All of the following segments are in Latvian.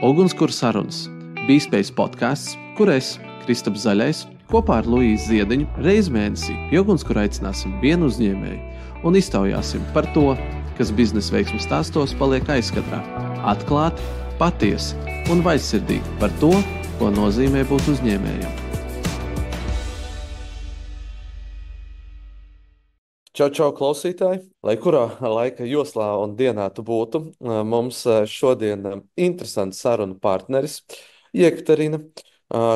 Ugunskura sarunas – bīspējas podcasts, kur es, Kristaps Zaļais, kopā ar Luīzu Ziediņu reizi mēnesī pie Ugunskura aicināsim vienu uzņēmēju un iztaujāsim par to, kas biznesa veiksmes stāstos paliek aizkadrā. Atklāti, patiesi un vaļsirdīgi par to, ko nozīmē būt uzņēmējam. Čau, klausītāji! Lai kurā laika joslā un dienā tu būtu, mums šodien interesants sarunu partneris Jekaterina,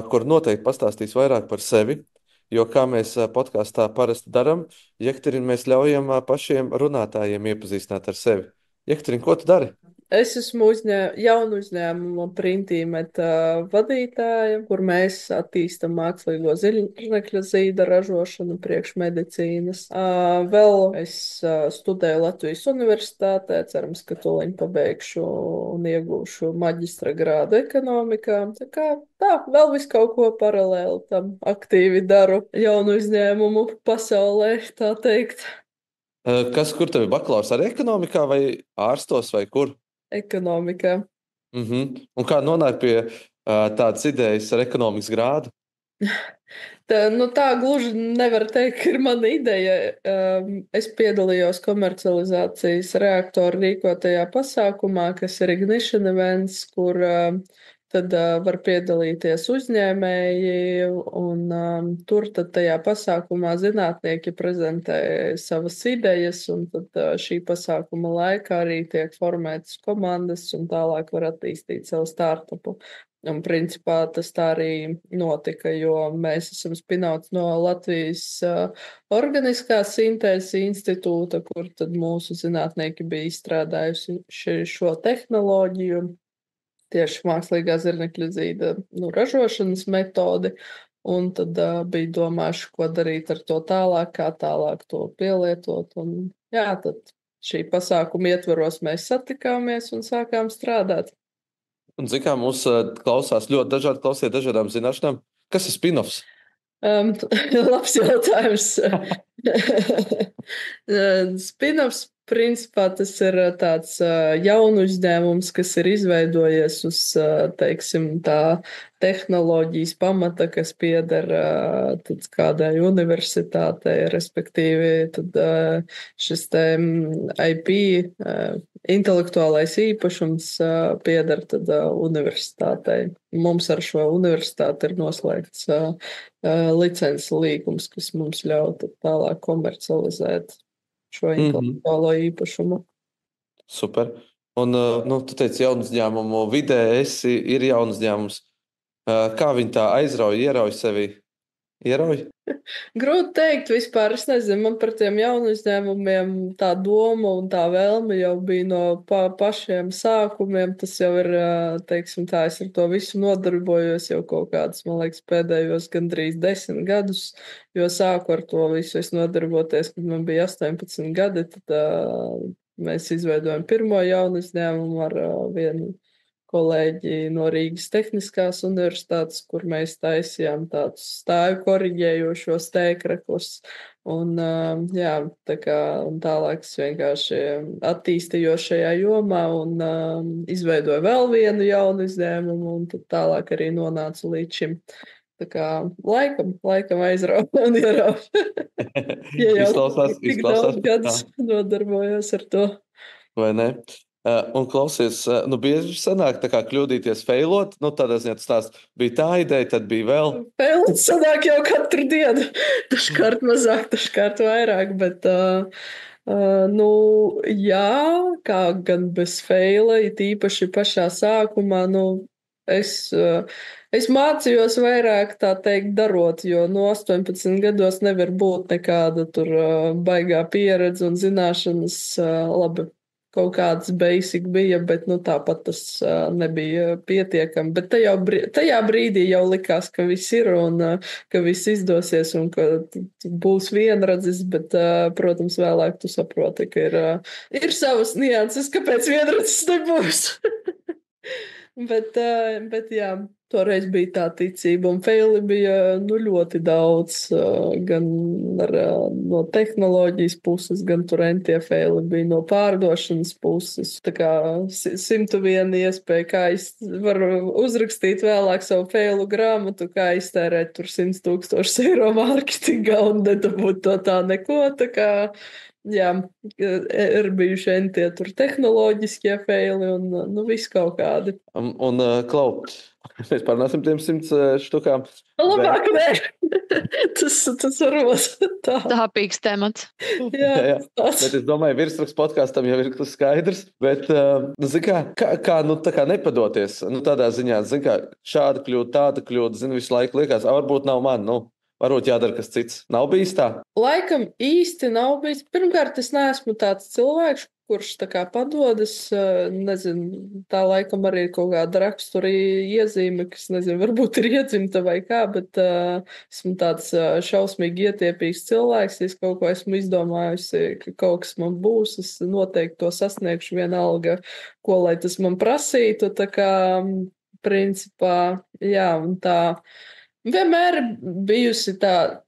kur noteikti pastāstīs vairāk par sevi, jo kā mēs podkastā parasti daram, Jekaterina, mēs ļaujam pašiem runātājiem iepazīstināt ar sevi. Jekaterina, ko tu dari? Es esmu jaunu uzņēmumu Printīmeta vadītāja, kur mēs attīstam mākslīgo zirnekļa zīda ražošanu priekš medicīnas. Vēl es studēju Latvijas universitātē, cerams, ka tūliņ pabeigšu un iegūšu maģistra grādu ekonomikā. Tā, vēl visu kaut ko paralēli tam aktīvi daru jaunu uzņēmumu pasaulē, tā teikt. Kur tev ir bakalaurs ar ekonomikā vai ārstos vai kur? Ekonomikā. Un kā nonāk pie tādas idejas ar ekonomikas grādu? Tā gluži nevar teikt, ka ir mana ideja. Es piedalījos komercializācijas reaktoru rīkotajā pasākumā, kas ir Ignition Events, kur tad var piedalīties uzņēmēji, un tur tad tajā pasākumā zinātnieki prezentē savas idejas, un tad šī pasākuma laikā arī tiek formētas komandas, un tālāk var attīstīt savu startupu. Un principā tas tā arī notika, jo mēs esam spinauts no Latvijas Organiskās sintēzes institūta, kur tad mūsu zinātnieki bija izstrādājusi šo tehnoloģiju, tieši mākslīgā zirnekļa zīda ražošanas metodi, un tad bija domājuši, ko darīt ar to tālāk, kā tālāk to pielietot. Un tad šī pasākuma ietvaros mēs satikāmies un sākām strādāt. Un zin kā mūs klausās ļoti dažādi, klausiet dažādām zināšanām. Kas ir spin-offs? Labs jautājums. Spin-offs principā tas ir tāds jaunu uzņēmums, kas ir izveidojies uz, teiksim, tā tehnoloģijas pamata, kas pieder kādai universitātei, respektīvi tad šis te IP, intelektuālais īpašums pieder tad universitātei. Mums ar šo universitāti ir noslēgts licences līgums, kas mums ļauj tālāk komercializēt šo intelektuālo īpašumu. Super. Un tu teici, jaunu uzņēmumu vidē ir jaunu uzņēmums. Kā viņi tā aizrauj, ierauj sevi? Ierauj? Grūti teikt vispār, es nezinu, man par tiem jaunu uzņēmumiem tā doma un tā vēlme jau bija no pašiem sākumiem. Tas jau ir, teiksim tā, es ar to visu nodarbojos jau kaut kādus, man liekas, pēdējos gandrīz 10 gadus, jo sāku ar to visu es nodarboties, kad man bija 18 gadi, tad mēs izveidojam pirmo jaunu uzņēmumu ar vienu kolēģi no Rīgas Tehniskās universitātes, kur mēs taisījām tādus stāju koriģējošos tēkraklus. Un tālāk es vienkārši attīstījos šajā jomā un izveidoju vēl vienu jaunu uzņēmumu, un tad tālāk arī nonācu līdz šim. Tā kā laikam aizrauja un ierauja. Ja jau tik daudz gadus nodarbojos ar to. Vai ne? Un klausies, bieži sanāk tā kā kļūdīties, feilot, tādā ziņā tas tās bija tā ideja, tad bija vēl. Feilot sanāk jau katru dienu, dažkārt mazāk, dažkārt vairāk, bet kā gan bez feila, it īpaši pašā sākumā, es mācījos vairāk, tā teikt, darot, jo no 18 gados nevar būt nekāda tur baigā pieredze un zināšanas, labi. Kaut kāds basic bija, bet tāpat tas nebija pietiekami. Bet tajā brīdī jau likās, ka viss ir un ka viss izdosies un ka būs vienradzis, bet, protams, vēlāk tu saproti, ka ir savas nianses, kāpēc vienradzis nebūs. Bet jā, toreiz bija tā ticība, un feili bija ļoti daudz, gan no tehnoloģijas puses, gan tur entie feili bija no pārdošanas puses. Tā kā 101 iespēja, kā es varu uzrakstīt vēlāk savu feilu grāmatu, kā iztērēt tur 100,000 eiro mārketingā un nedabūt to tā neko, tā kā jā, ir bijuši entie tur tehnoloģiskie feili un viss kaut kādi. Klau, mēs pārnāsim tiem 100 štukām. Labāk, nē. Tas varbūt tā. Tāpīgs temats. Jā. Bet es domāju, virsraksts podkastam jau ir skaidrs. Bet, kā nepadoties? Tādā ziņā, šāda kļūda, tāda kļūda, visu laiku liekas, varbūt nav man, varbūt jādara kas cits. Nav bijis tā? Laikam īsti nav bijis. Pirmkārt, es neesmu tāds cilvēks, kurš tā kā padodas, nezinu, tā laikam arī ir kaut kāda rakstura iezīme, kas, nezinu, varbūt ir iedzimta vai kā, bet esmu tāds šausmīgi ietiepīgs cilvēks. Es kaut ko esmu izdomājusi, ka kaut kas man būs, es noteikti to sasniegšu vienalga, ko lai tas man prasītu. Tā kā, principā, jā, un tā. Vienmēr bijusi tā,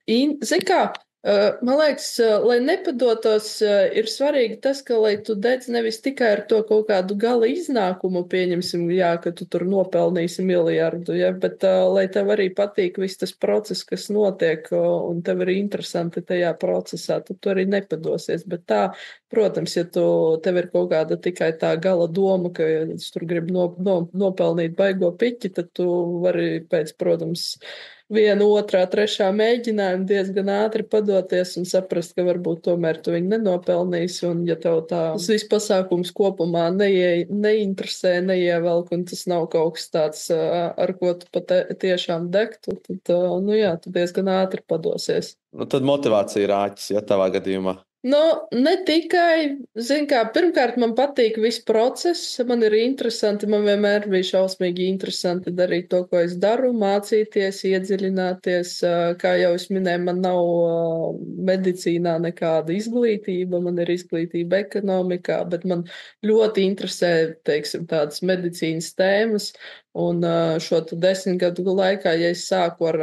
man liekas, lai nepadotos, ir svarīgi tas, ka, lai tu dedz nevis tikai ar to kaut kādu gala iznākumu, pieņemsim, jā, ka tu tur nopelnīsi miljardu, ja, bet lai tev arī patīk viss tas process, kas notiek, un tev ir interesanti tajā procesā, tad tu arī nepadosies. Bet tā, protams, ja tev ir kaut kāda tikai tā gala doma, ka es tur gribu nopelnīt baigo piķi, tad tu vari pēc, protams, 1, 2, 3 mēģinājumu diezgan ātri padoties un saprast, ka varbūt tomēr tu viņu nenopelnīsi. Un ja tev tas viss pasākums kopumā neinteresē, neievelk, un tas nav kaut kas tāds, ar ko tu tiešām degtu, tad, jā, tu diezgan ātri padosies. Tad motivācija ir āķis, ja tavā gadījumā. Ne tikai, pirmkārt, man patīk viss process, man ir interesanti, man vienmēr bija šausmīgi interesanti darīt to, ko es daru, mācīties, iedziļināties. Kā jau es minēju, man nav medicīnā nekāda izglītība, man ir izglītība ekonomikā, bet man ļoti interesē, teiksim, tādas medicīnas tēmas. Un šo 10 gadu laikā, ja es sāku ar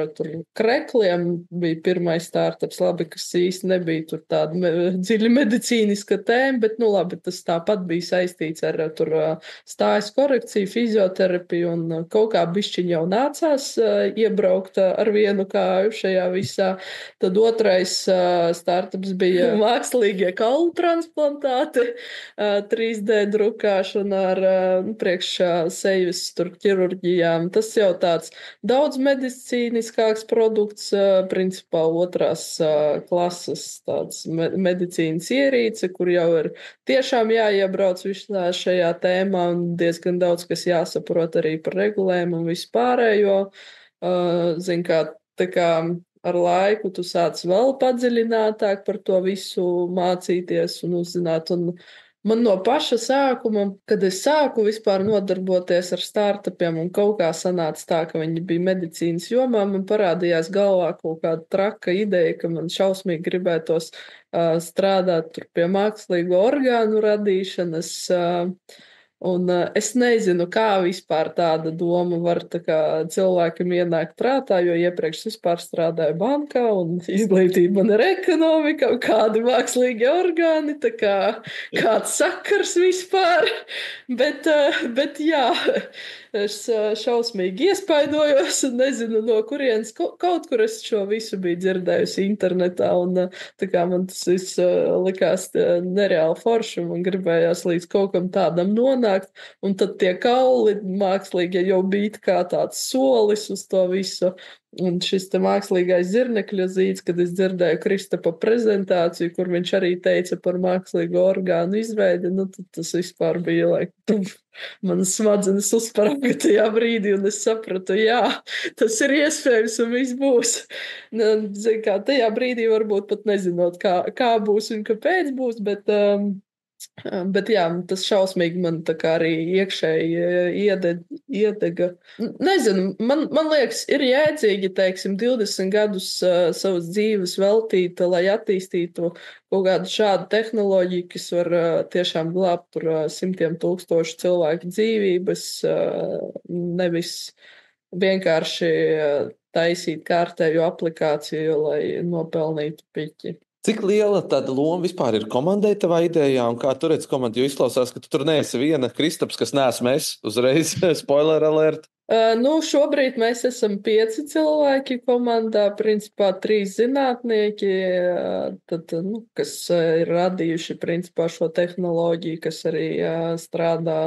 krekliem, bija pirmais startups, labi, kas īsti nebija tur tāda dziļi medicīniska tēma, bet, labi, tas tāpat bija saistīts ar tur stājas korekciju, fizioterapiju, un kaut kā bišķiņ jau nācās iebraukt ar vienu kāju šajā visā. Tad otrais startups bija mākslīgie kaulu transplantāti, 3D drukāšana ar priekš sejas tur ķirurģijām. Tas jau tāds daudz medicīniskāks produkts, principā otrās klases tāds medicīnas ierīce, kur jau ir tiešām jāiebrauc visā šajā tēmā un diezgan daudz, kas jāsaprot arī par regulēm un vispārējo. Tā kā ar laiku tu sāc vēl padziļinātāk par to visu mācīties un uzzināt. Un man no paša sākuma, kad es sāku vispār nodarboties ar startupiem un kaut kā sanāca tā, ka viņi bija medicīnas jomā, man parādījās galvā kaut kāda traka ideja, ka man šausmīgi gribētos strādāt tur pie mākslīgo orgānu radīšanas. Un es nezinu, kā vispār tāda doma var cilvēkam ienākt prātā, jo iepriekš vispār strādāju bankā un izglītība man ir ekonomika un kādi mākslīgi orgāni, tā kā kāds sakars vispār. Bet jā, es šausmīgi iespaidojos un nezinu, no kurienes kaut kur es šo visu biju dzirdējusi internetā un tā kā man tas viss likās nereāli forši un gribējās līdz kaut kam tādam nonākt. Un tad tie kauli mākslīgi jau bija kā tāds solis uz to visu. Un šis te mākslīgais zirnekļa zīds, kad es dzirdēju Kristapa prezentāciju, kur viņš arī teica par mākslīgo orgānu izveidi, tad tas vispār bija manas smadzenes uzsprāga tajā brīdī, un es sapratu, jā, tas ir iespējams un viss būs. Tajā brīdī varbūt pat nezinot, kā būs un kāpēc būs, bet jā, tas šausmīgi man tā kā arī iekšēji iedega. Nezinu, man liekas, ir jēdzīgi, teiksim, 20 gadus savas dzīves veltīt, lai attīstītu kaut kādu šādu tehnoloģiju, kas var tiešām glābt tur simtiem tūkstošu cilvēku dzīvības, nevis vienkārši taisīt kārtēju aplikāciju, lai nopelnītu piķi. Cik liela tāda loma vispār ir komandai tavā idejā, un kā tu redz komandu? Jo izklausās, ka tu tur neesi viena Kristaps, kas neesmu es, uzreiz spoiler alert. Šobrīd mēs esam 5 cilvēki komandā, principā 3 zinātnieki, kas ir radījuši principā šo tehnoloģiju, kas arī strādā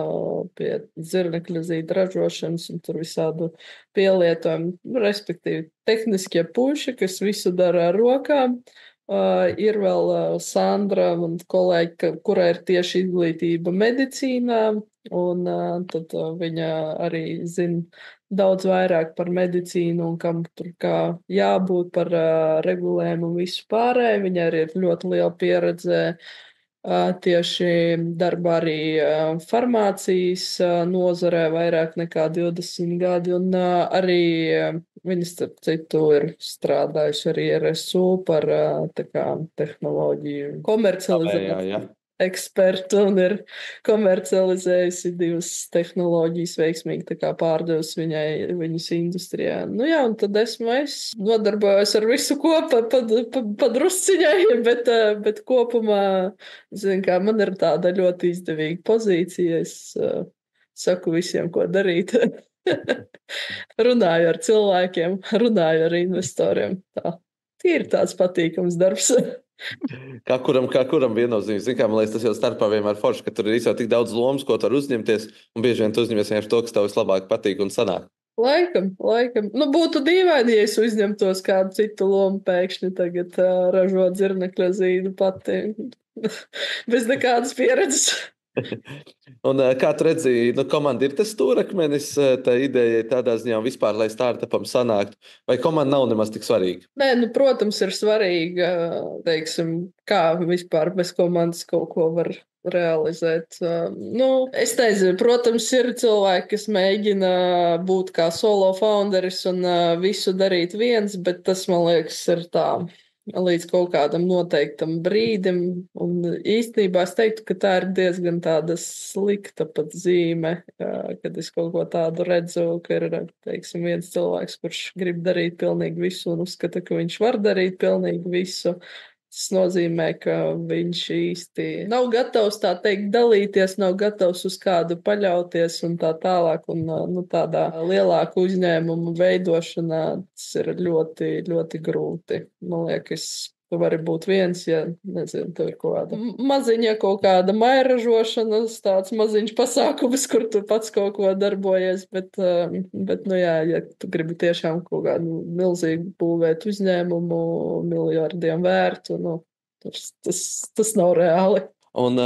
pie zirnekļa zīda ražošanas un tur visādu pielietojumu, respektīvi tehniskie puiši, kas visu dara ar rokām. Ir vēl Sandra, man kolēģi, kurai ir tieši izglītība medicīnā, un tad viņa arī zina daudz vairāk par medicīnu un kam tur kā jābūt par regulējumu un visu pārēju. Viņa arī ir ļoti liela pieredze tieši darbā arī farmācijas nozarē vairāk nekā 20 gadi, un arī viņa, starp citu, ir strādājusi arī RSU par tehnoloģiju komercializāciju. Ekspertu un ir komercializējusi 2 tehnoloģijas veiksmīgi pārdevusi viņas industrijā. Un tad es nodarbojos ar visu kopā padrusciņai, bet kopumā, man ir tāda ļoti izdevīga pozīcija. Es saku visiem, ko darīt. Runāju ar cilvēkiem, runāju ar investoriem. Tā ir tāds patīkams darbs. Kā kuram viennozīmīgi. Man liekas, tas jau starpā vienmēr forši, ka tur ir jau tik daudz lomas, ko tu vari uzņemties, un bieži vien tu uzņemies vienkārši to, kas tev vislabāk patīk un sanāk. Laikam. Būtu dīvaini, ja es uzņemtos kādu citu lomu pēkšņi tagad ražot zirnekļa zīdu pati. Bez nekādas pieredzes. Un kā tu redzi, komanda ir tas stūrakmenis, tā ideja tādā ziņā vispār, lai startupam sanāktu, vai komanda nav nemaz tik svarīga? Nē, protams, ir svarīga, teiksim, kā vispār bez komandas kaut ko var realizēt. Es nezinu, protams, ir cilvēki, kas mēģina būt kā solo founderis un visu darīt viens, bet tas, man liekas, ir tā līdz kaut kādam noteiktam brīdim. Un īstenībā es teiktu, ka tā ir diezgan tāda slikta pat zīme, kad es kaut ko tādu redzu, ka ir, teiksim, viens cilvēks, kurš grib darīt pilnīgi visu un uzskata, ka viņš var darīt pilnīgi visu. Tas nozīmē, ka viņš īsti nav gatavs tā teikt dalīties, nav gatavs uz kādu paļauties un tā tālāk. Un tādā lielāka uzņēmuma veidošanā tas ir ļoti, ļoti grūti. Man liekas, tu vari būt viens, ja, nezinu, tev ir kaut kāda maziņa, kaut kāda mairažošanas, tāds maziņš pasākums, kur tu pats kaut ko darbojies, bet ja tu gribi tiešām kaut kādu milzīgu būvēt uzņēmumu, miljardiem vērtu, tas nav reāli. Un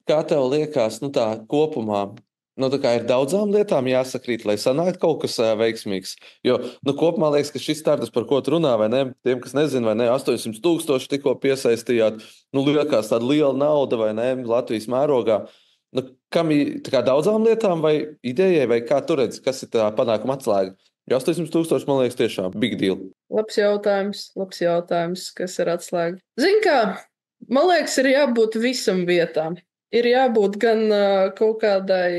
kā tev liekas, tā kopumā, tā kā ir daudzām lietām jāsakrīt, lai sanāktu kaut kas veiksmīgs. Jo, kopumā liekas, ka šis startups, par ko tu runā, vai ne, tiem, kas nezin, vai ne, 800,000 tikko piesaistījāt, liekas tāda liela nauda, vai ne, Latvijas mērogā. Kam ir daudzām lietām vai idejai, vai kā tu redzi, kas ir tā panākuma atslēga? Jo 800,000, man liekas, tiešām big deal. Labs jautājums, kas ir atslēga. Zini kā, man liekas, ir jābūt visam vietām. Ir jābūt gan kaut kādai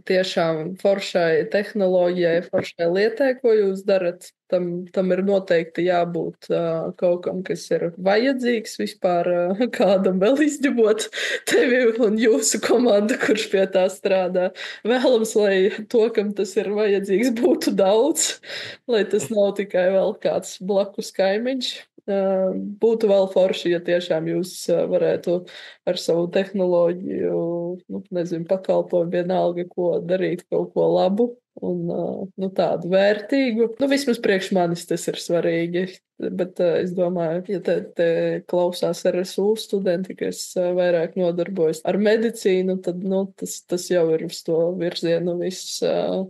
tiešām foršai tehnoloģijai, foršai lietai, ko jūs darat. Tam ir noteikti jābūt kaut kam, kas ir vajadzīgs vispār kādam vēl izņemot tevi un jūsu komandu, kurš pie tā strādā. Vēlams, lai to, kam tas ir vajadzīgs, būtu daudz, lai tas nav tikai vēl kāds blakus kaimiņš. Būtu vēl forši, ja tiešām jūs varētu ar savu tehnoloģiju, pakalpojumu vienalga, ko darīt, kaut ko labu un tādu vērtīgu. Vismaz priekš manis tas ir svarīgi, bet es domāju, ja te klausās RSU studenti, kas vairāk nodarbojas ar medicīnu, tad tas jau ir uz to virzienu viss.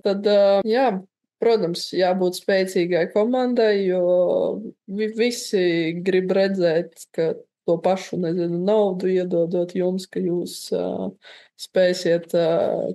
Tad, jā. Protams, jābūt spēcīgai komandai, jo visi grib redzēt, ka to pašu naudu iedodot jums, ka jūs spēsiet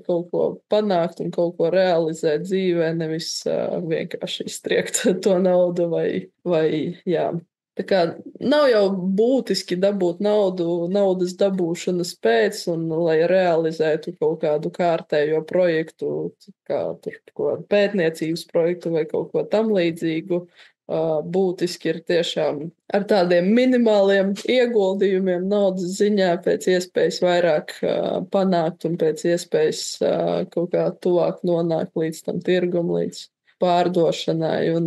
kaut ko panākt un kaut ko realizēt dzīvē, nevis vienkārši iztriekt to naudu vai jā. Tā kā nav jau būtiski dabūt naudas dabūšanas pēc, un lai realizētu kaut kādu kārtējo projektu, kā tur kaut kādu pētniecības projektu vai kaut ko tam līdzīgu. Būtiski ir tiešām ar tādiem minimāliem ieguldījumiem naudas ziņā pēc iespējas vairāk panākt un pēc iespējas kaut kā tuvāk nonākt līdz tam tirgum, līdz pārdošanai, un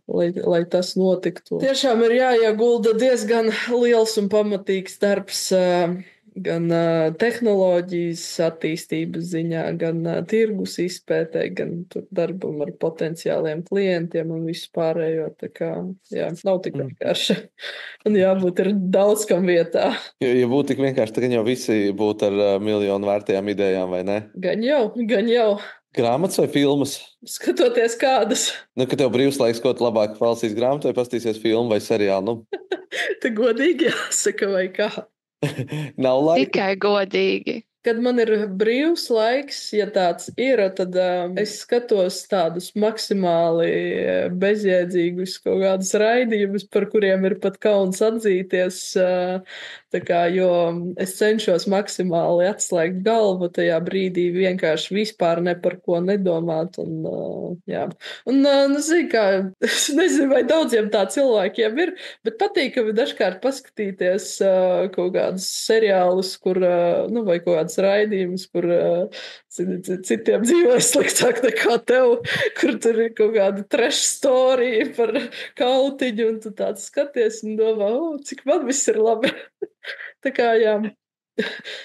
lai tas notiktu. Tiešām ir jāiegulda diezgan liels un pamatīgs darbs gan tehnoloģijas attīstības ziņā, gan tirgus izpētē, gan darbam ar potenciāliem klientiem un visu pārējo. Tā kā, jā, nav tik vienkārši. Un jābūt ir daudz kam vietā. Ja būtu tik vienkārši, tad jau visi būtu ar miljonu vērtajām idejām, vai ne? Gan jau. Grāmatas vai filmas? Skatoties kādas. Kad tev brīvs laiks, ko tu labāk palasīs grāmatu vai pastīsies filmu vai seriālu? Te godīgi jāsaka, vai kā? Nav laika. Tikai godīgi. Kad man ir brīvs laiks, ja tāds ir, tad es skatos tādus maksimāli bezjēdzīgus kaut kādus raidījumus, par kuriem ir pat kauns atzīties. Jo es cenšos maksimāli atslēgt galvu tajā brīdī, vienkārši vispār ne par ko nedomāt. Es nezinu, vai daudziem tā cilvēkiem ir, bet patīkami dažkārt paskatīties kaut kādus seriālus, kur, vai kaut kāds raidījums, kur citiem dzīvoja sliktāk nekā tev, kur tur ir kaut kāda trash story par kautiņu, un tu tāds skaties un domā, cik man viss ir labi. Tā kā, jā.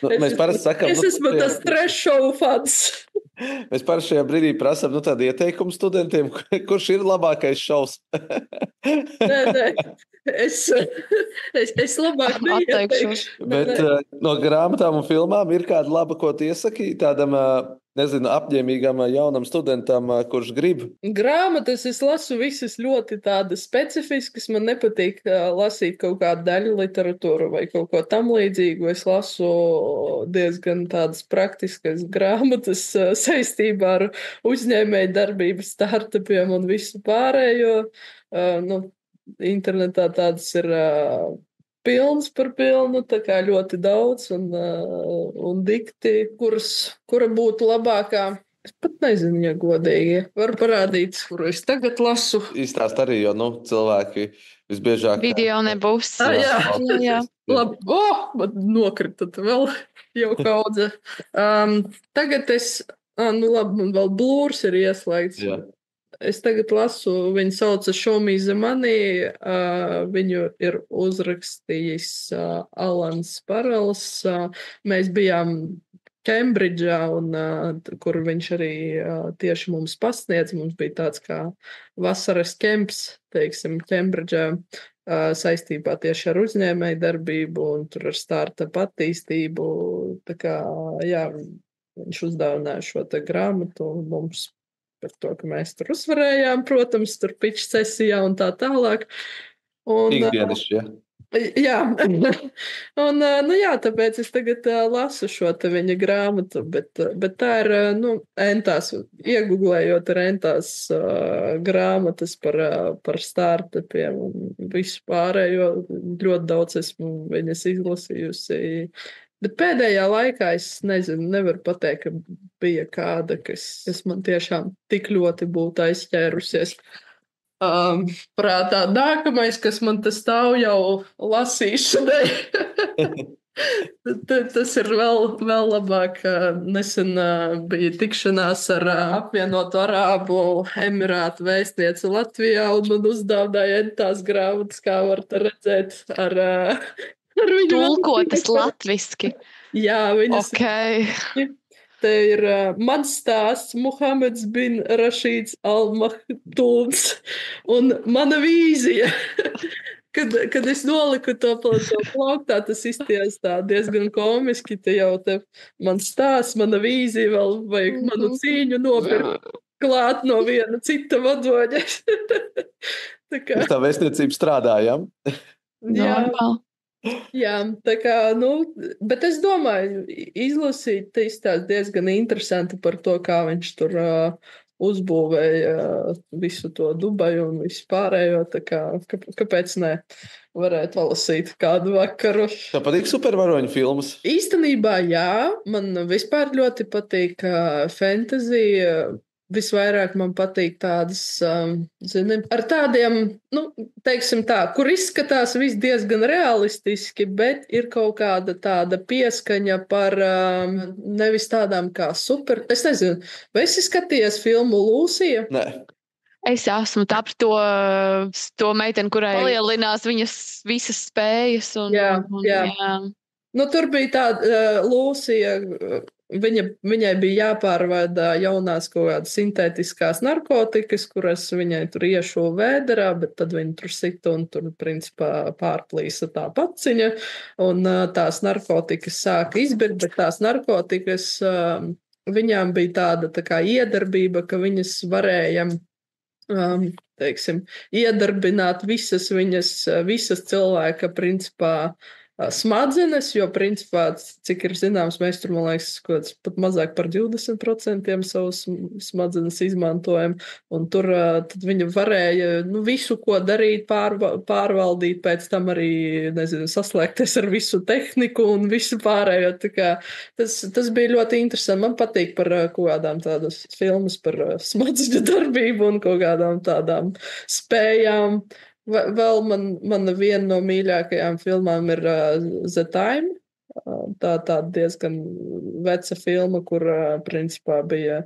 Mēs parasti sakam, es esmu tas trash show fans. Mēs parasti šajā brīdī prasam tādu ieteikumu studentiem, kurš ir labākais šovs. Nē. Es labāk neieteikšu. Bet no grāmatām un filmām ir kāda laba, ko tu iesaki tādam, apņēmīgam jaunam studentam, kurš grib? Grāmatas es lasu visas ļoti tādas specifiskas. Man nepatīk lasīt kaut kādu daļu literatūru vai kaut ko tam līdzīgu. Es lasu diezgan tādas praktiskas grāmatas saistībā ar uzņēmēju darbības startupiem un visu pārējo. Internetā tādas ir pilns par pilnu, tā kā ļoti daudz un dikti, kura būtu labākā. Es pat nezinu, ja godīgi. Var parādīt, kuru es tagad lasu. Izstāst arī, jo cilvēki visbiežāk... Video nebūs. Jā. Labi, man nokritat vēl jau kaudze. Tagad man vēl blūrs ir ieslēgts. Jā. Es tagad lasu, viņu sauca Show Me the Money, viņu ir uzrakstījis Alans Parels. Mēs bijām Kembridžā, kur viņš arī tieši mums pasniedz. Mums bija tāds kā vasaras kemps, teiksim, Kembridžā, saistībā tieši ar uzņēmēju darbību un tur ar startup attīstību. Tā kā, jā, viņš uzdāvināja šo te grāmatu mums par to, ka mēs tur uzvarējām, protams, tur pitch sesijā un tā tālāk. Ikdienišķi, ja? Jā. Tāpēc es tagad lasu šo te viņa grāmatu, bet tā ir, entās, ieguglējot ar entās grāmatas par startupiem un visu pārējo, ļoti daudz esmu viņas izlasījusi. Bet pēdējā laikā es nevaru pateikt, ka bija kāda, kas man tiešām tik ļoti būtu aizķērusies prātā. Nākamais, kas man tas stāv jau lasīšanai. Tas ir vēl labāk. Nesen bija tikšanās ar apvienoto Arābu Emirātu vēstnieci Latvijā, un man uzdāvināja tās grāmatas, kā var redzēt, ar tulkotas latviski. Jā, viņas. Okay. Te ir mans stāsts, Muhameds bin Rašīds Al-Mahtūns un mana vīzija. Kad es noliku to plauktā, tas izties tā diezgan komiski. Te jau mans stāsts, mana vīzija, vēl vajag manu cīņu nopirkt klāt no viena cita vadoņa. Tā vēstniecība strādājam. Jā. Jā, tā kā, bet es domāju, izlasīt te izstāst diezgan interesanti par to, kā viņš tur uzbūvēja visu to Dubaju un visu pārējo, tā kā, kāpēc ne, varētu palasīt kādu vakaru. Tev patīk supervaroņu filmas? Īstenībā, jā, man vispār ļoti patīk fantasy. Visvairāk man patīk tādas, zini, ar tādiem, teiksim tā, kur izskatās viss diezgan realistiski, bet ir kaut kāda tāda pieskaņa par nevis tādām kā super. Es nezinu, vai esi skatījies filmu Lūsija? Nē. Es esmu tā par to meiteni, kurai palielinās viņas visas spējas. Jā. Tur bija tāda Lūsija. Viņai bija jāpārvada jaunās kaut kādas sintētiskās narkotikas, kuras viņai tur iešuva vēderā, bet tad viņa tur sita un tur principā pārplīsa tā paciņa, un tās narkotikas sāka izbirt, bet tās narkotikas viņām bija tāda tā kā iedarbība, ka viņas varēja, teiksim, iedarbināt visas cilvēka principā smadzenes, jo principā, cik ir zināms, mēs tur, man liekas, pat mazāk par 20% savus smadzenes izmantojam, un tur tad viņa varēja visu, ko darīt, pārvaldīt, pēc tam arī, nezinu, saslēgties ar visu tehniku un visu pārējo. Tā kā tas bija ļoti interesanti. Man patīk par kaut kādām tādas filmas par smadzeņu darbību un kaut kādām tādām spējām. Vēl mana viena no mīļākajām filmām ir The Time. Tā diezgan veca filma, kur principā bija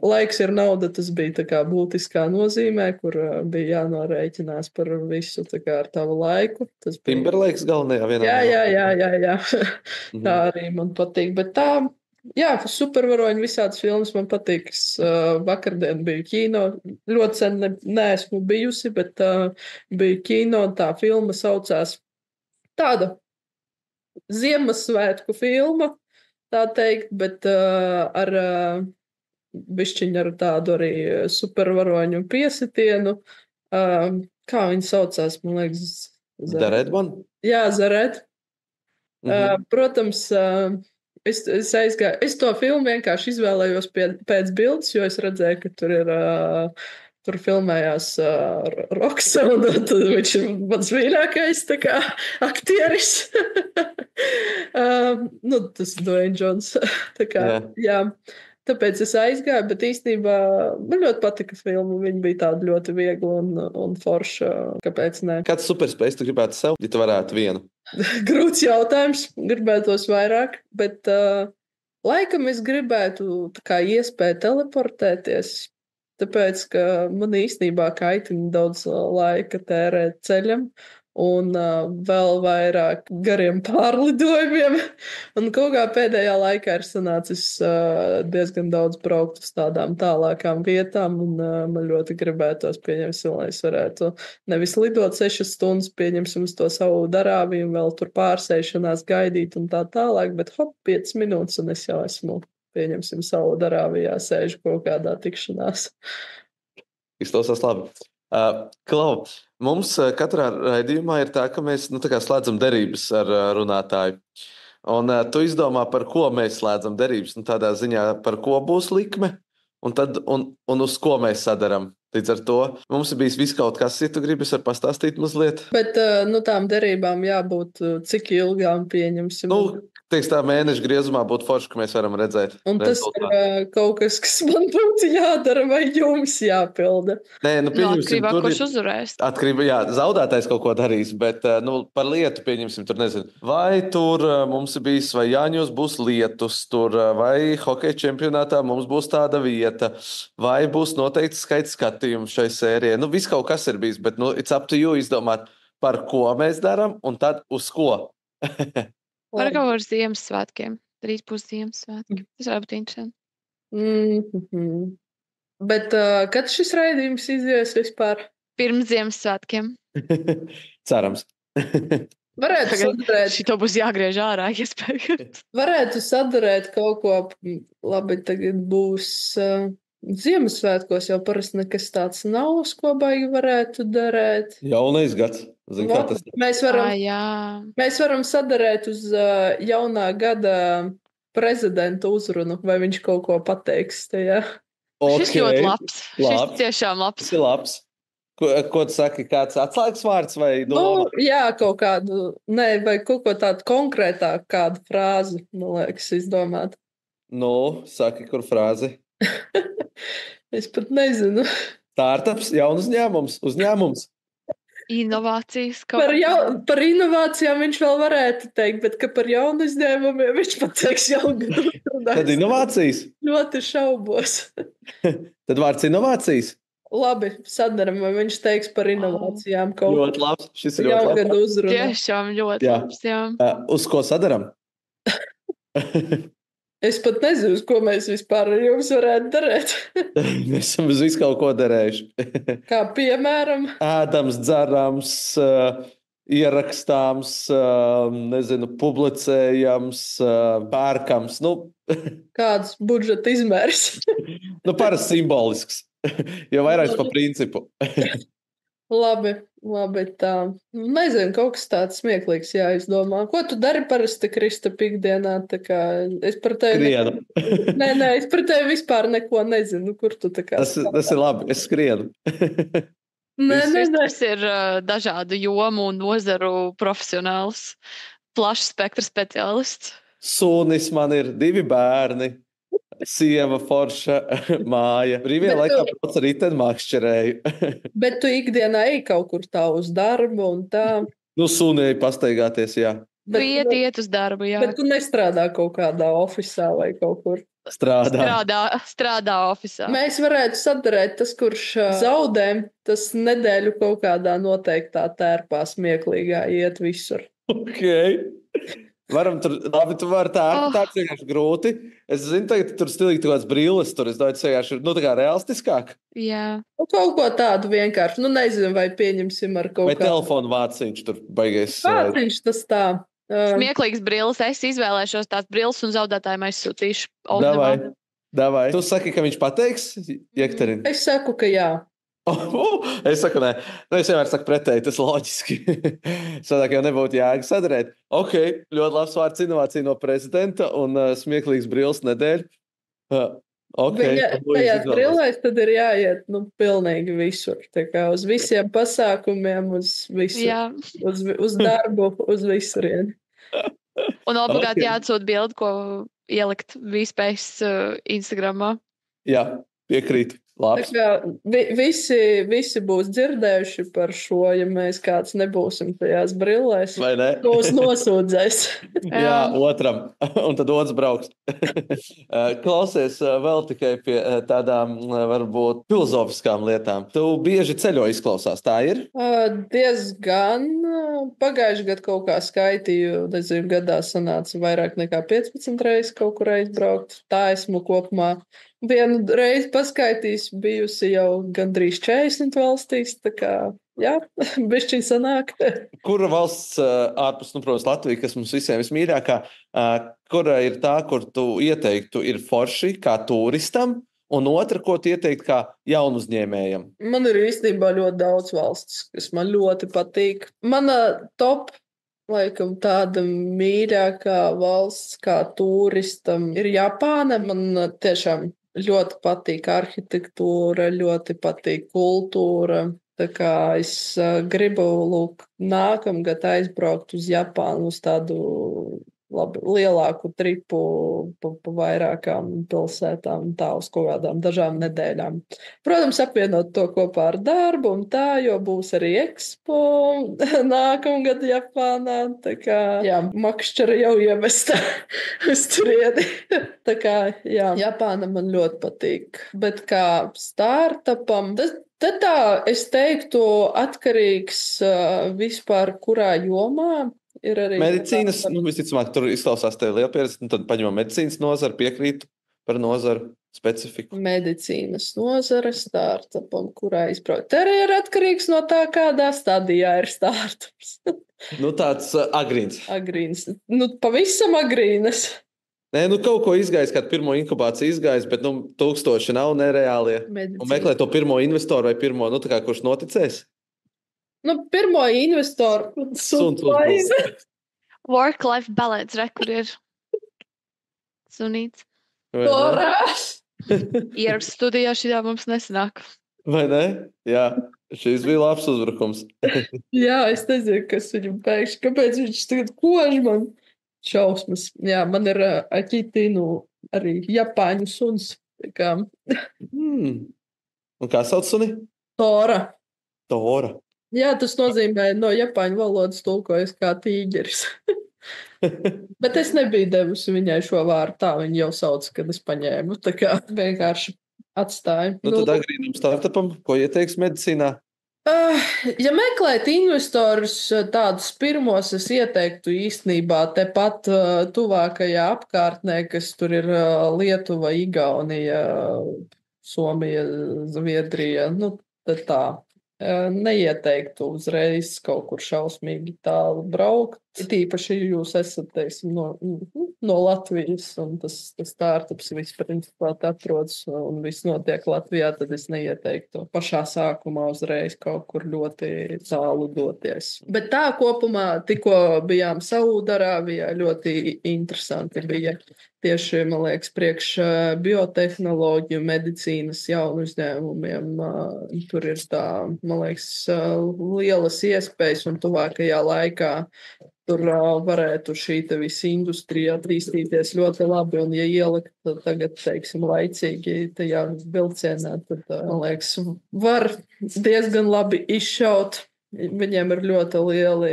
laiks ir nauda, tas bija tā kā būtiskā nozīmē, kur bija jānorēķinās par visu tā kā ar tavu laiku. Timberlakes galvenajā vienā. Jā. Tā arī man patīk, bet tā. Jā, supervaroņi visādas filmas man patīk. Es vakardien biju kino. Ļoti sen neesmu bijusi, bet biju kino. Tā filma saucās tāda Ziemassvētku filma, tā teikt, bet ar bišķiņu ar tādu arī supervaroņu piesitienu. Kā viņi saucās, man liekas? The Red One? Jā, The Red. Protams, Es aizgāju. Es to filmu vienkārši izvēlējos pēc bildes, jo es redzēju, ka tur filmējās Roksa, un viņš ir mans mīļākais aktieris. Tas Dwayne Jones. Jā. Tāpēc es aizgāju, bet īstenībā man ļoti patika filma. Viņa bija tāda ļoti viegla un forša. Kāpēc ne? Kāds superspējas tu gribētu sev, ja tu varētu vienu? Grūts jautājums. Gribētos vairāk, bet laikam es gribētu tā kā iespēju teleportēties, tāpēc, ka man īstenībā kaitina daudz laika tērēt ceļam. Un vēl vairāk gariem pārlidojumiem. Un kaut kā pēdējā laikā ir sanācis diezgan daudz braukt uz tādām tālākām vietām. Un man ļoti gribētos, pieņemsim, lai es varētu nevis lidot 6 stundas, pieņemsim uz to savu darāviju, vēl tur pārsēšanās gaidīt un tā tālāk, bet 5 minūtes un es jau esmu, pieņemsim, savu darāvijā, sēžu kaut kādā tikšanās. Izklausās labi. Klau, mums katrā raidījumā ir tā, ka mēs tā kā slēdzam derības ar runātāju. Un tu izdomā, par ko mēs slēdzam derības. Tādā ziņā, par ko būs likme un uz ko mēs sadaram. Līdz ar to mums ir bijis viss kaut kas, ja tu gribi, es varu pastāstīt mazliet. Bet tām derībām jābūt cik ilgām, pieņemsim. Teiks tā mēneša griezumā būtu forši, ka mēs varam redzēt. Un tas ir kaut kas man būtu jādara vai jums jāpilda. Nē, atkarībā, kurš uzvarēs. Atkarībā, jā, zaudētājs kaut ko darīs, bet par lietu pieņemsim, tur nezinu. Vai tur mums ir bijis, vai Jāņos būs lietus, tur, vai hokeja čempionātā mums būs tāda vieta, vai būs noteikti skaits skatījumu šai sērijai. Viss kaut kas ir bijis, bet it's up to you izdomāt, par ko mēs daram un tad uz ko. Var kaut ar Ziemassvētkiem. Drīz būs Ziemassvētki. Tas var būt interesanti. Bet kad šis raidījums izies vispār? Pirms Ziemassvētkiem. Cerams. Varētu sadarēt. Šito būs jāgriež ārā, iespējams. Varētu sadarēt kaut ko. Labi, tagad būs Ziemassvētkos jau parasti nekas tāds nav, uz ko baigi varētu darēt. Jaunais gads. Zini, kā tas ir? Mēs varam sadarēt uz jaunā gada prezidenta uzrunu, vai viņš kaut ko pateiks tajā. Okay. Šis ļoti labs. Šis tiešām labs. Tas ir labs. Ko tu saki, kāds atslēgas vārds vai doma? Jā, kaut kādu, vai kaut ko tādu konkrētāku, kādu frāzi, man liekas, izdomāt. Saki, kur frāzi? Es pat nezinu. Startups, jaunu uzņēmums. Inovācijas. Par inovācijām viņš vēl varētu teikt, bet ka par jaunu uzņēmumiem viņš pateiks jaungadu. Tad inovācijas? Ļoti šaubos. Tad vārds inovācijas? Labi, sadaram, vai viņš teiks par inovācijām kaut ko. Ļoti labs, šis ir ļoti labs. Uzruna. Tiešām ļoti labs, jā. Uz ko sadaram? Es pat nezinu, uz ko mēs vispār ar jums varētu darēt. Mēs esam uz visu kaut ko darējuši. Kā piemēram? Ēdams, dzerams, ierakstāms, publicējams, pērkams. Kāds budžeta izmērs? Parasti simbolisks. Jo vairāk pa principu. Labi, tā. Nezinu, kaut kas tāds smieklīgs jāizdomā. Ko tu dari parasti, Krista, ikdienā? Es par tevi... Skrienu. Nē, es par tevi vispār neko nezinu. Kur tu tā kā... Tas ir labi, es skrienu. Tas ir dažādu jomu un nozaru profesionāls, plašs spektra speciālists. Sunis man ir 2 bērni. Sieva, forša, māja. Brīvajā laikā pats arī ten makšķerēju. Bet tu ikdienā ej kaut kur tā uz darbu un tā? Sunēji pastaigāties, jā. Tu iet uz darbu, jā. Bet tu nestrādā kaut kādā ofisā vai kaut kur? Strādā ofisā. Mēs varētu sadarēt tas, kurš zaudē, tas nedēļu kaut kādā noteiktā tērpā smieklīgā iet visur. Ok. Varam tur, labi, tu vari tāds vienkārši grūti. Es zinu, tagad tur stilīgi tu kāds brīles, tur es domāju, tas vienkārši ir, tā kā realistiskāk. Jā. Kaut ko tādu vienkārši, nezinu, vai pieņemsim ar kaut kādu. Vai telefonu vāciņš tur baigais. Vāciņš tas tā. Smieklīgs brīles, es izvēlēšos tās brīles un zaudētājiem aizsūtīšu. Davai. Tu saki, ka viņš pateiks, Jekterina? Es saku, ka jā. Es saku, nē. Es vienmēr saku pretēji, tas loģiski. Sadāk jau nebūtu jēga sadarēt. Ok, ļoti labs vārds inovācija no prezidenta un smieklīgs brīles nedēļa. Tajās brillēs tad ir jāiet pilnīgi visur. Tā kā uz visiem pasākumiem, uz visu. Jā. Uz darbu, uz visurien. Un obligāti jāatsūt bildi, ko ielikt V-Space Instagramā. Jā, piekrītu. Labs. Visi būs dzirdējuši par šo, ja mēs kāds nebūsim tajās brillēs. Vai ne? Mūs nosūdzēs. Jā, otram. Un tad otrs brauks. Klausies vēl tikai pie tādām, varbūt, filozofiskām lietām. Tu bieži ceļo izklausās, tā ir? Diezgan. Pagājuši gadu kaut kā skaitīju, nezinu, gadā sanāca vairāk nekā 15 reizes kaut kur aizbraukt. Tā esmu kopumā. Vienu reizi paskaitījis, bijusi jau gandrīz 40 valstīs, tā kā, jā, bišķiņ sanāk. Kura valsts ārpus, protams, Latvija, kas mums visiem vismīļākā, kura ir tā, kur tu ieteiktu ir forši kā turistam, un otra, ko tu ieteiktu kā jaunu uzņēmējam? Man ir īstenībā ļoti daudz valstis, kas man ļoti patīk. Mana top, laikam, tāda mīļākā valsts kā turistam ir Japāna. Man tiešām ļoti patīk arhitektūra, ļoti patīk kultūra. Tā kā es gribu nākamgad aizbraukt uz Japānu uz tādu lielāku tripu pa vairākām pilsētām, tā uz kaut kādām dažām nedēļām. Protams, apvienot to kopā ar darbu un tā, jo būs arī Expo nākamgad Japānā. Tā kā, jā, makšķera jau ievesta uz turieni. Tā kā, jā, Japāna man ļoti patīk. Bet kā startupam, tad tā, es teiktu, atkarīgs vispār kurā jomā. Ir arī medicīnas, visticamāk, tur izklausās tev liela pieredze, tad paņemam medicīnas nozaru, piekrītu par nozaru specifiku. Medicīnas nozara startupam, kurā izbraukt. Te arī ir atkarīgs no tā, kādā stadijā ir startups. Tāds agrīns. Agrīns. Pavisam agrīnas. Nē, kaut ko izgājis, kādu pirmo inkubāciju izgājis, bet 1000 nav nereālie. Un meklē to pirmo investoru vai pirmo, tā kā kurš noticēs? Pirmo investoru Suns uzbūs. Work-life balance, kur ir sunīts. Ierakstu studijā šitā mums nesanāk. Vai ne? Jā, šis bija labs uzbrukums. Jā, es nezinu, kas viņam pēkšņi, kāpēc viņš tagad kož man šausmas. Jā, man ir aķitinu arī japāņu suns. Un kā sauc suni? Tora. Jā, tas nozīmē no japāņu valodas tulkojas kā tīģeris. Bet es nebiju devusi viņai šo vārdu, tā viņa jau sauc, kad es paņēmu. Tā kā vienkārši atstāju. Tad agrīnam startupam, ko ieteiksi medicīnā? Ja meklēt investorus tādus pirmos, es ieteiktu īstenībā tepat tuvākajā apkārtnē, kas tur ir Lietuva, Igaunija, Somija, Zviedrija, tad tā. Neieteiktu uzreiz kaut kur šausmīgi tālu braukt. Tīpaši, ja jūs esat, teiksim, no Latvijas un tas startups vispār atrodas un viss notiek Latvijā, tad es neieteiktu pašā sākumā uzreiz kaut kur ļoti tālu doties. Bet tā kopumā tikko bijām Saudarābijā, ļoti interesanti bija. Tieši, man liekas, priekš biotehnoloģiju, medicīnas jaunu uzņēmumiem. Tur ir tā, man liekas, lielas iespējas un tuvākajā laikā tur varētu šī visa industrija attīstīties ļoti labi. Un, ja ielikt tagad, teiksim, laicīgi tajā vilcienā, tad, man liekas, var diezgan labi izšaut. Viņiem ir ļoti lieli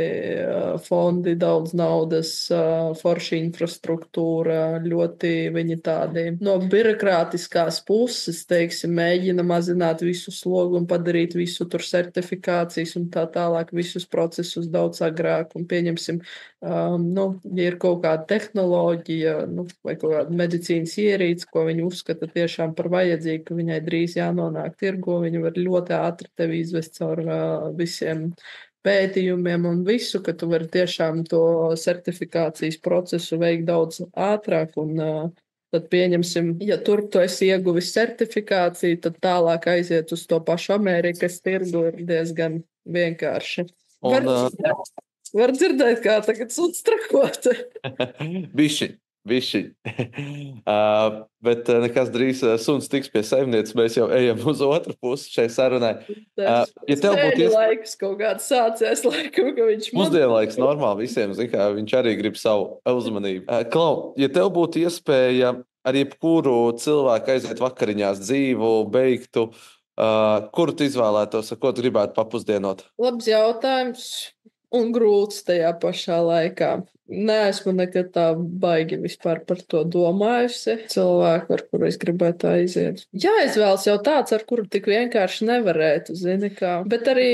fondi, daudz naudas, forša infrastruktūra, ļoti viņi tādi no birokrātiskās puses, teiksim, mēģina mazināt visu slogu un padarīt visu tur certifikācijas un tā tālāk, visus procesus daudz agrāk. Un pieņemsim, ja ir kaut kāda tehnoloģija, vai kaut kāda medicīnas ierīce, ko viņi uzskata tiešām par vajadzīgu, ka viņai drīz jānonāk tirgo, viņi var ļoti ātri tevi izvest caur visiem pētījumiem un visu, ka tu vari tiešām to certifikācijas procesu veikt daudz ātrāk un tad pieņemsim, ja tur tu esi ieguvis certifikāciju, tad tālāk aiziet uz to pašu Amerikas tirgu ir diezgan vienkārši. Var dzirdēt, kā tagad suns trakot. Bišķi. Bet nekas drīz suns tiks pie saimnieces, mēs jau ejam uz otru pusi šai sarunai. Ja tev būtu laiks kaut kāds sācies, laikam, ka viņš pusdienlaiks normāli visiem, kā viņš arī grib savu uzmanību. Klau, ja tev būtu iespēja ar jebkuru cilvēku aiziet vakariņās dzīvu, beigtu, kuru tu izvēlētos, ar ko tu gribētu papusdienot? Labs jautājums un grūts tajā pašā laikā. Neesmu nekad tā baigi vispār par to domājusi. Cilvēku, ar kuru es gribētu aiziet. Jāizvēlas jau tāds, ar kuru tik vienkārši nevarētu, zini kā. Bet arī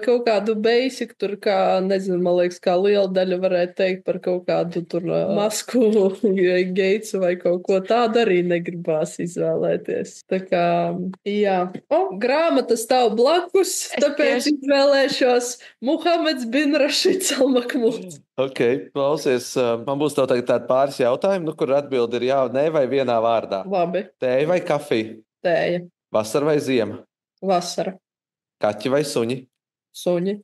kaut kādu basic tur, kā, nezinu, man liekas, kā liela daļa varētu teikt par kaut kādu tur Masku, Geitsu vai kaut ko tādu arī negribās izvēlēties. Tā kā, jā. Grāmata stāv blakus, tāpēc izvēlēšos Muhameds bin Rašids Al Makmuds. Ok, klausies, man būs tev tagad tādi pāris jautājumi, kur atbildi ir jā, nē vai vienā vārdā. Labi. Tēja vai kafija? Tēja. Vasara vai ziema? Vasara. Kaķi vai suņi? Suņi.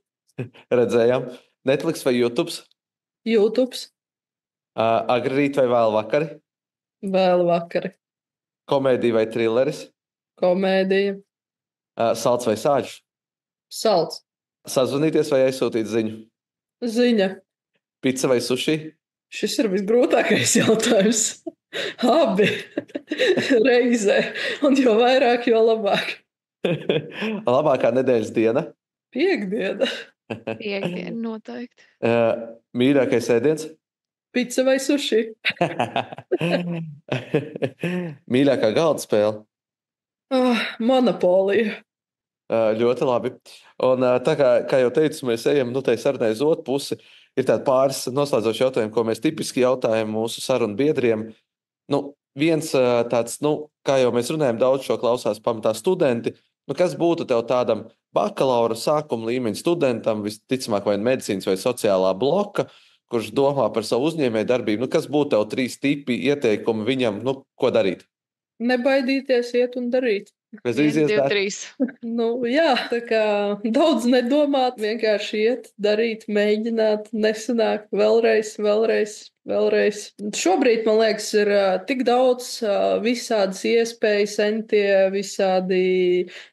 Redzējām. Netflix vai YouTube? YouTube. Agri rīt vai vēl vakari? Vēl vakari. Komēdija vai trilleris? Komēdija. Salds vai sāļš? Salds. Sazvanīties vai aizsūtīt ziņu? Ziņa. Pizza vai suši? Šis ir visgrūtākais jautājums. Abi reizē. Un jo vairāk, jo labāk. Labākā nedēļas diena? Piektdiena. Piektdiena noteikti. Mīļākais ēdiens? Pizza vai suši? Mīļākā galda spēle? Monopolija. Ļoti labi. Un tā kā jau teicu, mēs ejam tai sarunai uz otru pusi. Ir tādi pāris noslēdzoši jautājumi, ko mēs tipiski jautājam mūsu sarunu biedriem. Viens tāds, kā jau mēs runājam, daudz šo klausās pamatā studenti. Kas būtu tev tādam bakalaura sākuma līmeņa studentam, visticamāk vai medicīnas vai sociālā bloka, kurš domā par savu uzņēmēju darbību, kas būtu tev 3 tipi ieteikumi viņam, ko darīt? Nebaidīties, iet un darīt. Mēs 1, 2, iziet 3. Jā, tā kā daudz nedomāt, vienkārši iet, darīt, mēģināt, nesanākt, vēlreiz. Šobrīd, man liekas, ir tik daudz visādas iespējas, visādi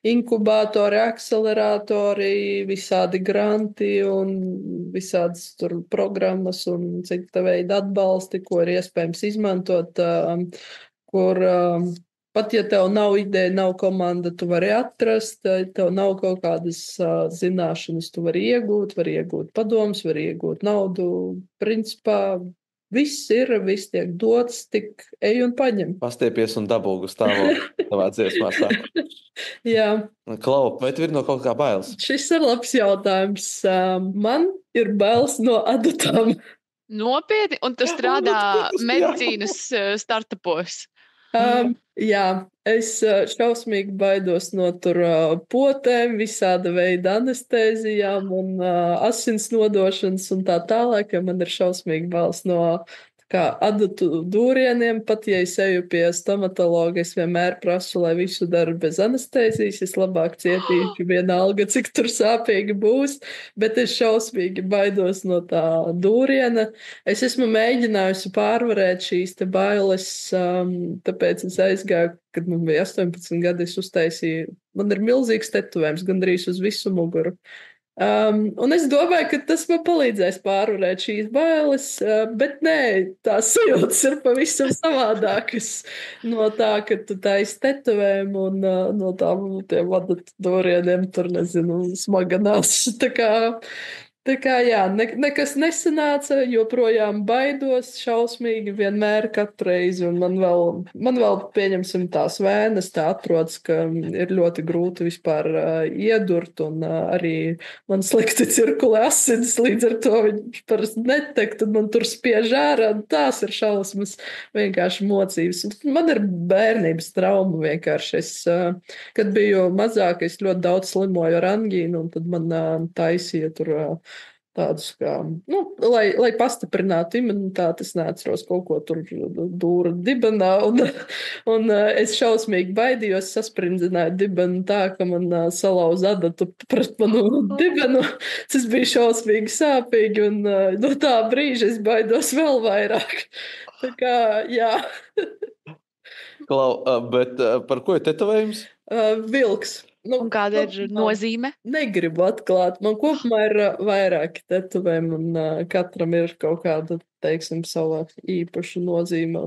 inkubātori, akceleratori, visādi granti un visādas tur programmas un cita veida atbalsti, ko ir iespējams izmantot, kur pat ja tev nav ideja, nav komanda, tu vari atrast, tev nav kaut kādas zināšanas, tu vari iegūt padomus, vari iegūt naudu. Principā viss tiek dots, tik ej un paņem. Pastiepies un dabū Gustavo tavā dziesmā saka. Jā. Klau, vai tev ir no kaut kā bailes? Šis ir labs jautājums. Man ir bailes no adatām. Nopietni, un tu strādā medicīnas startupos. Jā, es šausmīgi baidos no tur potēm, visāda veida anestēzijām un asins nodošanas un tā tālāk, jo man ir šausmīgi bailes no adatu dūrieniem. Pat ja es eju pie stomatologa, es vienmēr prasu, lai visu daru bez anestēzijas. Es labāk cietīšu vienalga, cik tur sāpīgi būs, bet es šausmīgi baidos no tā dūriena. Es esmu mēģinājusi pārvarēt šīs te bailes, tāpēc es aizgāju, kad man bija 18 gadi, es uztaisīju, man ir milzīgs tetovējums, gandrīz uz visu muguru. Un es domāju, ka tas man palīdzēs pārvarēt šīs bailes, bet nē, tās sajūtas ir pavisam savādākas no tā, ka tu taisi tetovējumu un no tiem adatu dūrieniem tur, nezinu, smaganās. Tā kā jā, nekas nesanāca, joprojām baidos šausmīgi vienmēr katru reizi, un man vēl pieņemsim tās vēnes, tā atrodas, ka ir ļoti grūti vispār iedurt, un arī man slikti cirkulē asins, līdz ar to viņi parasti netekt, un man tur spiež ārā, un tās ir šausmas, vienkārši mocības. Man ir bērnības trauma vienkārši. Kad biju mazāk, es ļoti daudz slimoju ar angīnu, un tad man taisīja tur tādus kā, lai pastiprinātu imunitāti, es neatceros kaut ko tur dūra dibenā, un es šausmīgi baidījos, sasprindināju dibenu tā, ka man salauz adatu pret manu dibenu. Tas bija šausmīgi sāpīgi, un no tā brīža es baidos vēl vairāk. Tā kā, jā. Klau, bet par ko ir tetovējums? Vilks. Un kāda ir nozīme? Negribu atklāt. Man kopumā ir vairāki tetovējumi, un katram ir kaut kāda, teiksim, sava īpaša nozīme.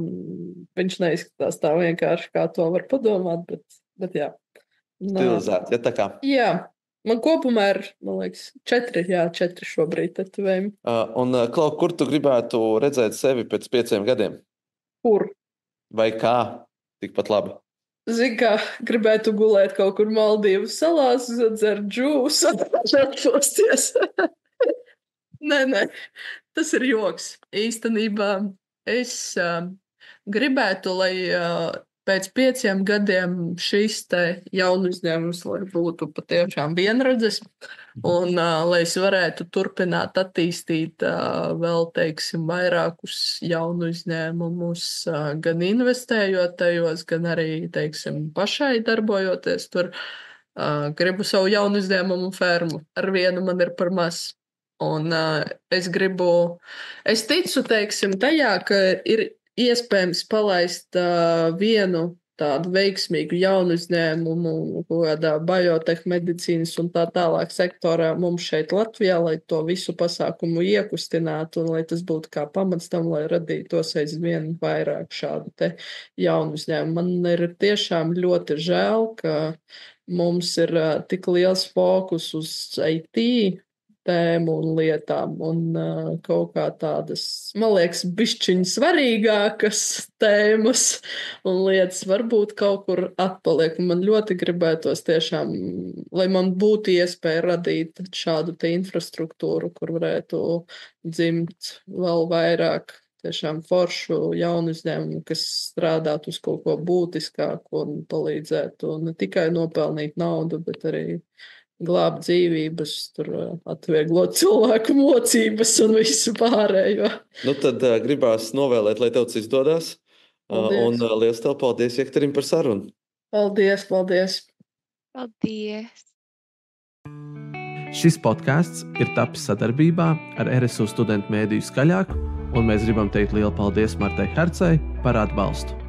Viņš neizskatās tā vienkārši, kā to var padomāt, bet jā. Stilizēti, ja tā kā. Jā. Man kopumā ir, man liekas, 4 šobrīd tetovējumi. Un, Klau, kur tu gribētu redzēt sevi pēc 5 gadiem? Kur? Vai kā? Tikpat labi. Zini, kā gribētu gulēt kaut kur Maldīvu salās, dzert džūsu, atpūsties. Nē, tas ir joks. Īstenībā es gribētu, lai pēc 5 gadiem šis te jaunu uzņēmums būtu patiešām vienredzes, un lai es varētu turpināt attīstīt vēl, teiksim, vairākus jaunu uzņēmumus, gan investējot tajos, gan arī, teiksim, pašai darbojoties tur. Gribu savu jaunu uzņēmumu fermu. Ar vienu man ir par maz. Un es ticu, teiksim, tajā, ka ir iespējams palaist vienu tādu veiksmīgu jaunu uzņēmumu, kaut kādā biotech medicīnas un tā tālāk sektorā mums šeit Latvijā, lai to visu pasākumu iekustinātu un lai tas būtu kā pamats tam, lai radītos aizvien vairāk šādu te jaunu uzņēmumu. Man ir tiešām ļoti žēl, ka mums ir tik liels fokus uz IT tēmu un lietām, un kaut kā tādas, man liekas, bišķiņ svarīgākas tēmas un lietas varbūt kaut kur atpaliek. Man ļoti gribētos tiešām, lai man būtu iespēja radīt šādu te infrastruktūru, kur varētu dzimt vēl vairāk tiešām foršu jaunu uzņēmumu, kas strādātu uz kaut ko būtiskāku un palīdzētu ne tikai nopelnīt naudu, bet arī glābt dzīvības, tur atvieglot cilvēku mocības un visu pārējo. Nu, tad gribās novēlēt, lai tev tas izdodas. Un liels tev paldies, Jekterim, par sarunu. Paldies. Paldies! Šis podcasts ir tapis sadarbībā ar RSU studentu mēdīju Skaļāk, un mēs gribam teikt lielu paldies Martai Hercei par atbalstu.